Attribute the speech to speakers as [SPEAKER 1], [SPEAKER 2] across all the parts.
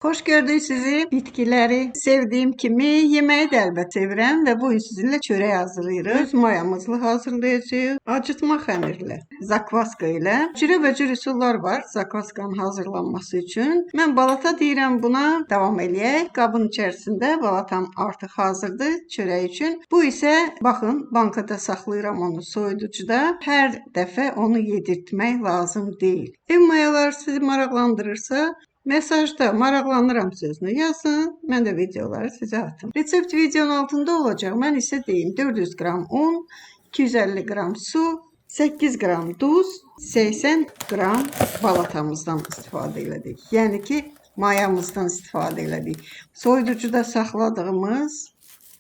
[SPEAKER 1] Xoş gördük sizi. Bitkiləri sevdiyim kimi yeməyi də əlbət sevirəm və bu gün sizinlə çörək hazırlayırıq. Öz mayamızla hazırlayacağıq. Acıtma xəmirlə, zakvaska ilə. Cürə və cür üsullar var zakvaskanın hazırlanması üçün. Mən balata deyirəm buna. Davam eləyək. Qabın içərisində balatam artıq hazırdır çörək üçün. Bu isə baxın, bankada saxlayıram onu soyuducuda. Hər dəfə onu yedirtmək lazım deyil. Ev mayaları sizi maraqlandırırsa, mesajda maraqlanıram sözünü yazın. Mən də videoları sizə atım. Resept videonun altında olacaq. Mən isə deyim 400 qram un, 250 qram su, 8 qram duz, 80 qram balatamızdan istifadə elədik. Yəni ki, mayamızdan istifadə elədik. Soyuducuda saxladığımız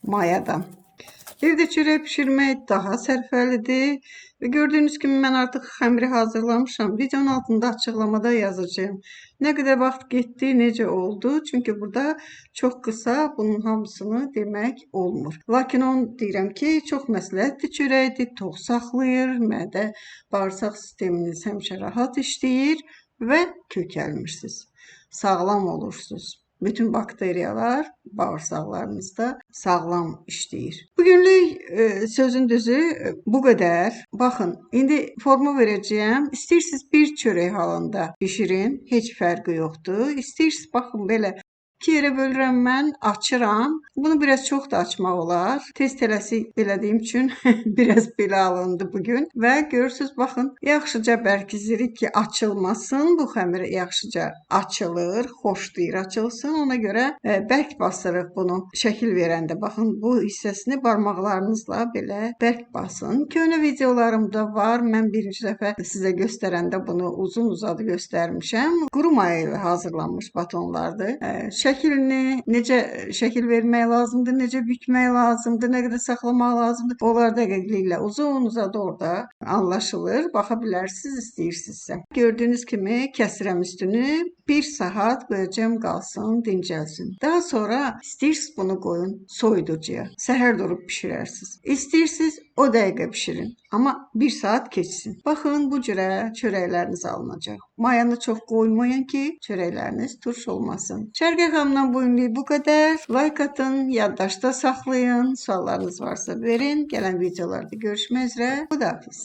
[SPEAKER 1] mayadan. Evdə çörək bişirmək daha sərfəlidir. Və gördüyünüz kimi mən artıq xəmiri hazırlamışam. Videonun altında açıqlamada yazacağım. Nə qədər vaxt getdi, necə oldu? Çünki burada çox qısa bunun hamısını demək olmur. Lakin onu deyirəm ki, çox məsləhətli çörəkdir, tox saxlayır, mədə, bağırsaq sisteminiz həmişə rahat işləyir və kökəlmirsiniz. Sağlam olursunuz. Bütün bakteriyalar bağırsaqlarınızda sağlam işləyir. Bugünlük sözün düzü bu qədər. Baxın, indi forma verəcəyəm. İstəyirsiniz bir çörək halında bişirin, heç fərqi yoxdur. İstəyirsiniz baxın belə 2 yerə bölürəm mən, açıram. Bunu biraz çox da açmaq olar. Tez tələsik elədiyim üçün biraz belə alındı bugün. Və görürsünüz, baxın, yaxşıca bərkizdirik ki, açılmasın. Bu xəmir yaxşıca açılır, xoşlayır açılsın. Ona görə bərk basırıq bunu şəkil verəndə. Baxın, bu hissəsini barmaqlarınızla belə bərk basın. Köhnə videolarımda var. Mən birinci dəfə sizə göstərəndə bunu uzun-uzadı göstərmişəm. Quru maya ilə hazırlanmış batonlardır. Şəkilini, necə şəkil vermək lazımdır, necə bükmək lazımdır, nə qədər saxlamaq lazımdır. Onlar dəqiqliklə uzun-uzadı orada anlaşılır. Baxa bilərsiniz istəyirsinizsə. Gördüyünüz kimi kəsirəm üstünü. 1 saat qoyacağım qalsın, dincəlsin. Daha sonra istəyirsiniz bunu qoyun soyuducuya. Səhər durub bişirərsiniz. İstəyirsiniz o dəqiqə bişirin. Amma 1 saat keçsin. Baxın, bu cürə çörəkləriniz alınacaq. Mayanı çox qoymayın ki, çörəkləriniz turş olmasın. Şərqə xanımdan bu günlük bu qədər. Like atın, yaddaşda saxlayın. Suallarınız varsa verin. Gələn videolarda görüşmək üzrə. Xudahafiz.